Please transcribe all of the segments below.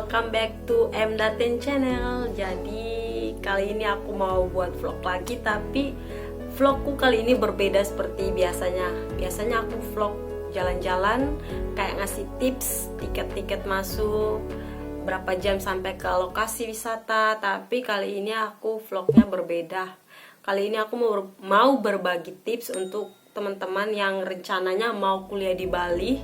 welcome back to M.Daten channel. Jadi kali ini aku mau buat vlog lagi, tapi vlogku kali ini berbeda seperti biasanya. Biasanya aku vlog jalan-jalan, kayak ngasih tips tiket-tiket masuk, berapa jam sampai ke lokasi wisata. Tapi kali ini aku vlognya berbeda. Kali ini aku mau berbagi tips untuk teman-teman yang rencananya mau kuliah di Bali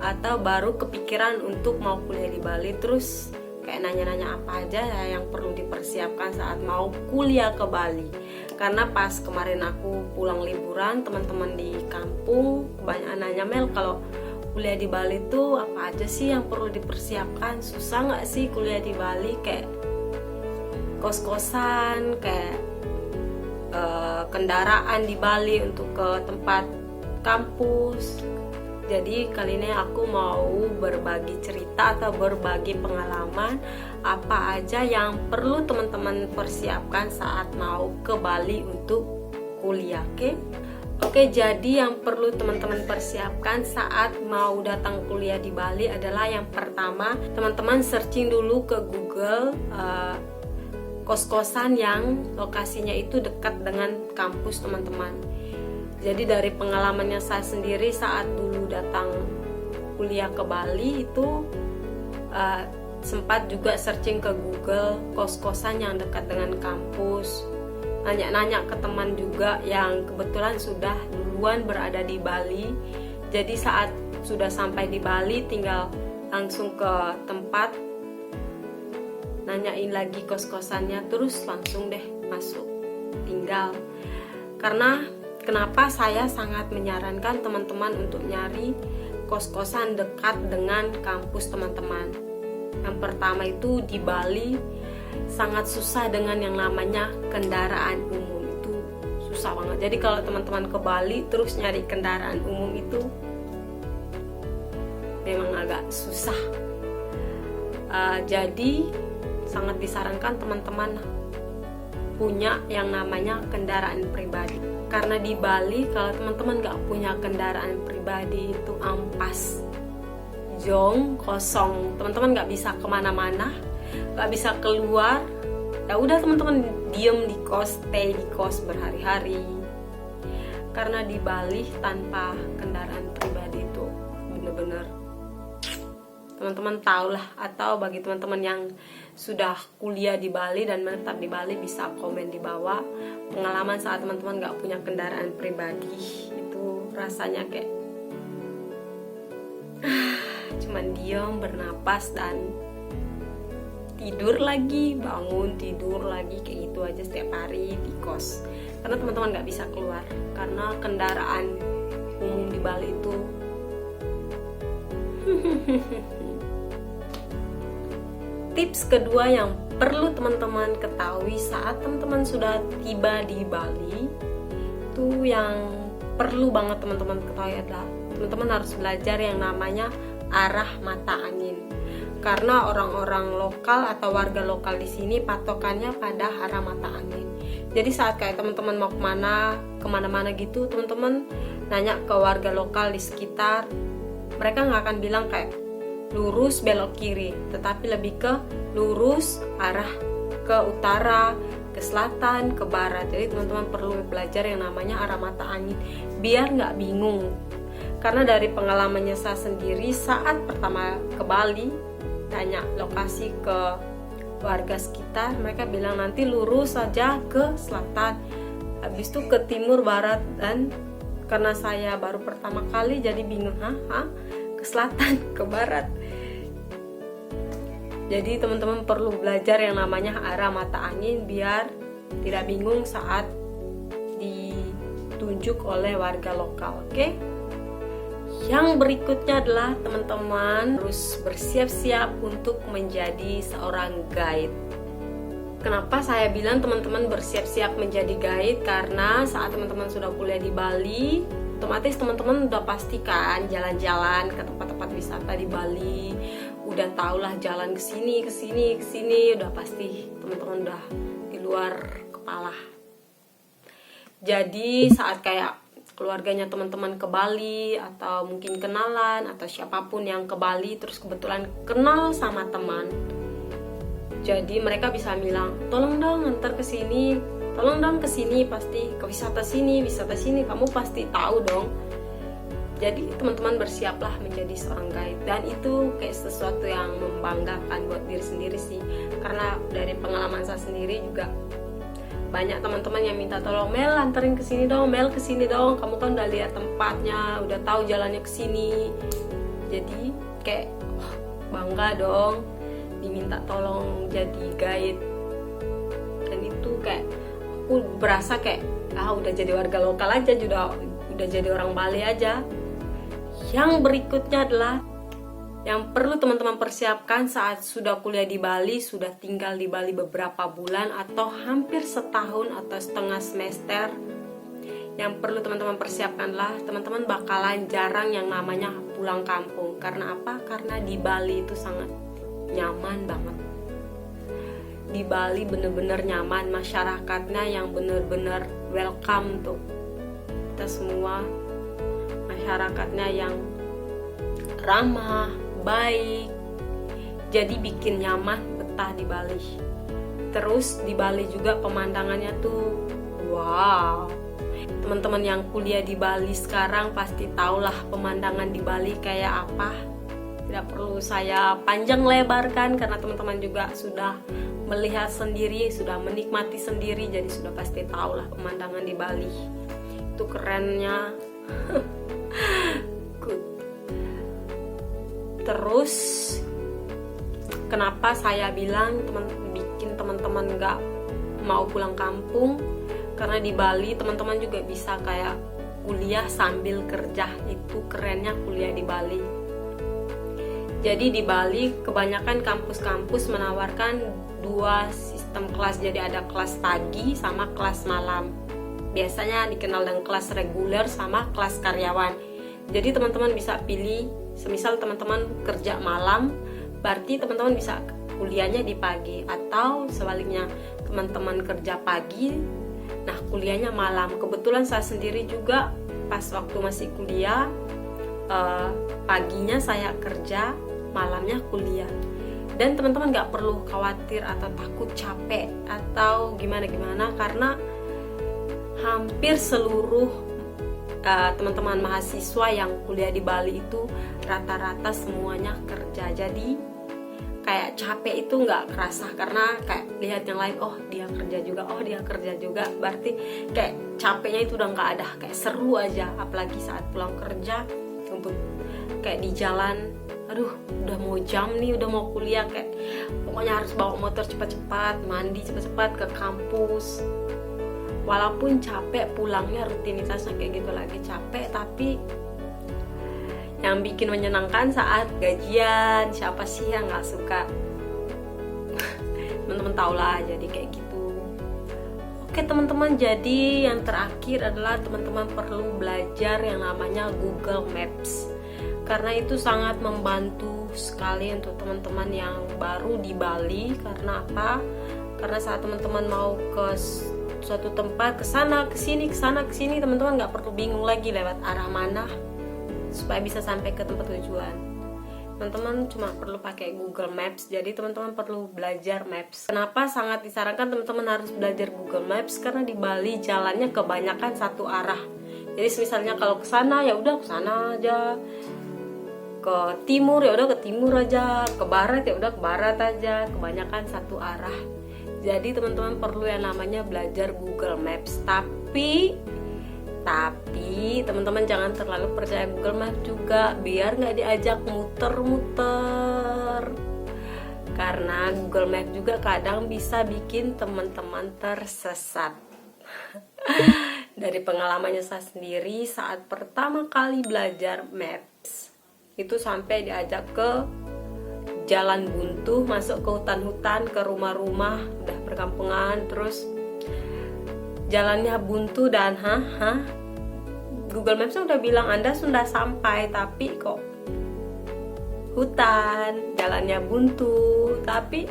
atau baru kepikiran untuk mau kuliah di Bali, terus kayak nanya-nanya apa aja yang perlu dipersiapkan saat mau kuliah ke Bali. Karena pas kemarin aku pulang liburan, teman-teman di kampung kebanyakan nanya, Mel, kalau kuliah di Bali tuh apa aja sih yang perlu dipersiapkan? Susah nggak sih kuliah di Bali? Kayak kos-kosan, kayak kendaraan di Bali untuk ke tempat kampus. Jadi kali ini aku mau berbagi cerita atau berbagi pengalaman apa aja yang perlu teman-teman persiapkan saat mau ke Bali untuk kuliah. Oke, jadi yang perlu teman-teman persiapkan saat mau datang kuliah di Bali adalah yang pertama, teman-teman searching dulu ke Google kos-kosan yang lokasinya itu dekat dengan kampus teman-teman. Jadi dari pengalamannya saya sendiri saat dulu datang kuliah ke Bali itu sempat juga searching ke Google kos-kosan yang dekat dengan kampus, nanya-nanya ke teman juga yang kebetulan sudah duluan berada di Bali. Jadi saat sudah sampai di Bali tinggal langsung ke tempat, nanyain lagi kos-kosannya, terus langsung deh masuk tinggal. Karena kenapa saya sangat menyarankan teman-teman untuk nyari kos-kosan dekat dengan kampus teman-teman. Yang pertama itu di Bali sangat susah dengan yang namanya kendaraan umum, itu susah banget. Jadi kalau teman-teman ke Bali terus nyari kendaraan umum itu memang agak susah. Jadi sangat disarankan teman-teman punya yang namanya kendaraan pribadi. Karena di Bali kalau teman-teman gak punya kendaraan pribadi itu ampas, jong, kosong. Teman-teman gak bisa kemana-mana, gak bisa keluar. Ya udah teman-teman diem di kos, stay di kos berhari-hari. Karena di Bali tanpa kendaraan pribadi itu bener-bener, teman-teman tahu lah, atau bagi teman-teman yang sudah kuliah di Bali dan menetap di Bali bisa komen di bawah pengalaman saat teman-teman gak punya kendaraan pribadi. Itu rasanya kayak cuman diam, bernapas, dan tidur lagi, bangun, tidur lagi, kayak gitu aja setiap hari di kos. Karena teman-teman gak bisa keluar, karena kendaraan umum di Bali itu tips kedua yang perlu teman-teman ketahui saat teman-teman sudah tiba di Bali, itu yang perlu banget teman-teman ketahui adalah teman-teman harus belajar yang namanya arah mata angin. Karena orang-orang lokal atau warga lokal di sini patokannya pada arah mata angin. Jadi saat kayak teman-teman mau kemana-mana gitu, teman-teman nanya ke warga lokal di sekitar, mereka nggak akan bilang kayak lurus belok kiri, tetapi lebih ke lurus arah ke utara, ke selatan, ke barat. Jadi teman-teman perlu belajar yang namanya arah mata angin biar nggak bingung. Karena dari pengalamannya saya sendiri saat pertama ke Bali, tanya lokasi ke warga sekitar, mereka bilang nanti lurus saja ke selatan, habis itu ke timur, barat. Dan karena saya baru pertama kali jadi bingung, ke selatan, ke barat. Jadi teman-teman perlu belajar yang namanya arah mata angin biar tidak bingung saat ditunjuk oleh warga lokal. Oke? Yang berikutnya adalah teman-teman harus bersiap-siap untuk menjadi seorang guide. Kenapa saya bilang teman-teman bersiap-siap menjadi guide? Karena saat teman-teman sudah kuliah di Bali, otomatis teman-teman udah pastikan jalan-jalan ke tempat-tempat wisata di Bali, udah tahulah jalan ke sini, udah pasti teman-teman udah di luar kepala. Jadi saat kayak keluarganya teman-teman ke Bali atau mungkin kenalan atau siapapun yang ke Bali terus kebetulan kenal sama teman, Jadi mereka bisa bilang, tolong dong antar ke sini, tolong dong ke sini, pasti ke wisata sini, kamu pasti tahu dong. Jadi teman-teman bersiaplah menjadi seorang guide, dan itu kayak sesuatu yang membanggakan buat diri sendiri sih. Karena dari pengalaman saya sendiri juga banyak teman-teman yang minta tolong, Mel anterin ke sini dong, Mel ke sini dong, kamu kan udah lihat tempatnya, udah tahu jalannya ke sini. Jadi kayak bangga dong diminta tolong jadi guide. Dan itu kayak aku berasa kayak udah jadi warga lokal aja, udah jadi orang Bali aja. Yang berikutnya adalah yang perlu teman-teman persiapkan saat sudah kuliah di Bali, sudah tinggal di Bali beberapa bulan atau hampir setahun atau setengah semester. Yang perlu teman-teman persiapkanlah, teman-teman bakalan jarang yang namanya pulang kampung. Karena apa? Karena di Bali itu sangat nyaman banget. Di Bali bener-bener nyaman, masyarakatnya yang bener-bener welcome tuh kita semua. Masyarakatnya yang ramah, baik, jadi bikin nyaman, betah di Bali. Terus di Bali juga pemandangannya tuh wow. Teman-teman yang kuliah di Bali sekarang pasti tahulah pemandangan di Bali kayak apa. Tidak perlu saya panjang lebarkan karena teman-teman juga sudah melihat sendiri, sudah menikmati sendiri, jadi sudah pasti tahulah pemandangan di Bali. Itu kerennya. Terus kenapa saya bilang bikin teman-teman nggak mau pulang kampung? Karena di Bali teman-teman juga bisa kayak kuliah sambil kerja. Itu kerennya kuliah di Bali. Jadi di Bali kebanyakan kampus-kampus menawarkan 2 sistem kelas. Jadi ada kelas pagi sama kelas malam. Biasanya dikenal dengan kelas reguler sama kelas karyawan. Jadi teman-teman bisa pilih, semisal teman-teman kerja malam, berarti teman-teman bisa kuliahnya di pagi. Atau sebaliknya, teman-teman kerja pagi, nah kuliahnya malam. Kebetulan saya sendiri juga pas waktu masih kuliah, paginya saya kerja, malamnya kuliah. Dan teman-teman gak perlu khawatir atau takut capek atau gimana-gimana, karena hampir seluruh teman-teman mahasiswa yang kuliah di Bali itu rata-rata semuanya kerja. Jadi kayak capek itu nggak kerasa, karena kayak lihat yang lain, oh dia kerja juga, berarti kayak capeknya itu udah nggak ada, kayak seru aja. Apalagi saat pulang kerja, untuk kayak di jalan, aduh udah mau jam nih, udah mau kuliah, kayak pokoknya harus bawa motor cepat-cepat, mandi cepat-cepat ke kampus. Walaupun capek pulangnya, rutinitasnya kayak gitu lagi capek, tapi yang bikin menyenangkan saat gajian. Siapa sih yang nggak suka? Teman-teman tau lah, jadi kayak gitu. Oke teman-teman, jadi yang terakhir adalah teman-teman perlu belajar yang namanya Google Maps, karena itu sangat membantu sekali untuk teman-teman yang baru di Bali. Karena apa? Karena saat teman-teman mau ke suatu tempat, kesana kesini, teman-teman nggak perlu bingung lagi lewat arah mana supaya bisa sampai ke tempat tujuan. Teman-teman cuma perlu pakai Google Maps. Jadi teman-teman perlu belajar Maps. Kenapa sangat disarankan teman-teman harus belajar Google Maps? Karena di Bali jalannya kebanyakan satu arah. Jadi misalnya kalau kesana ya udah kesana aja, ke timur ya udah ke timur aja, ke barat ya udah ke barat aja. Kebanyakan satu arah. Jadi teman-teman perlu yang namanya belajar Google Maps. Tapi teman-teman jangan terlalu percaya Google Maps juga, biar nggak diajak muter-muter. Karena Google Maps juga kadang bisa bikin teman-teman tersesat. Dari pengalamannya saya sendiri, saat pertama kali belajar Maps, itu sampai diajak ke jalan buntu, masuk ke hutan-hutan, ke rumah-rumah, udah perkampungan, terus jalannya buntu dan Google Maps udah bilang Anda sudah sampai, tapi kok hutan, jalannya buntu, tapi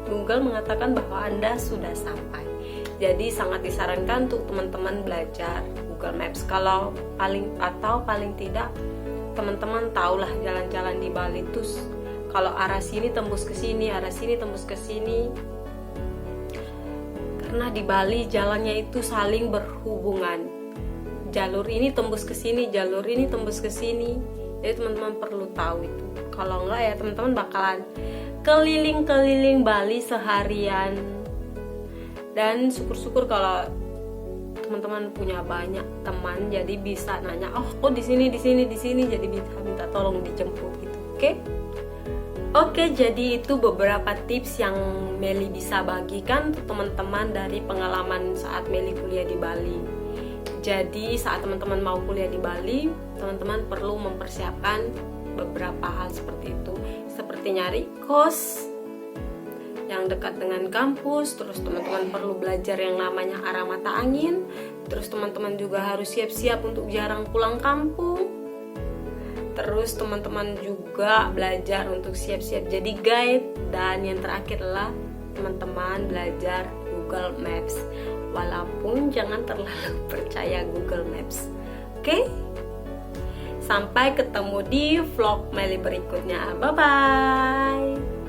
Google mengatakan bahwa Anda sudah sampai. Jadi sangat disarankan untuk teman-teman belajar Google Maps. Kalau paling tidak teman-teman tahulah jalan-jalan di Bali itu kalau arah sini tembus ke sini, arah sini tembus ke sini. Karena di Bali jalannya itu saling berhubungan. Jalur ini tembus ke sini, jalur ini tembus ke sini. Jadi teman-teman perlu tahu itu. Kalau enggak ya teman-teman bakalan keliling-keliling Bali seharian. Dan syukur-syukur kalau teman-teman punya banyak teman, jadi bisa nanya, oh kok di sini, jadi bisa minta tolong dijemput gitu. Oke, jadi itu beberapa tips yang Meli bisa bagikan untuk teman-teman dari pengalaman saat Meli kuliah di Bali. Jadi saat teman-teman mau kuliah di Bali, teman-teman perlu mempersiapkan beberapa hal seperti itu, seperti nyari kos yang dekat dengan kampus. Terus teman-teman perlu belajar yang namanya arah mata angin. Terus teman-teman juga harus siap-siap untuk jarang pulang kampung. Terus teman-teman juga belajar untuk siap-siap jadi guide. Dan yang terakhir adalah teman-teman belajar Google Maps. Walaupun jangan terlalu percaya Google Maps. Oke? Sampai ketemu di vlog Meli berikutnya. Bye-bye.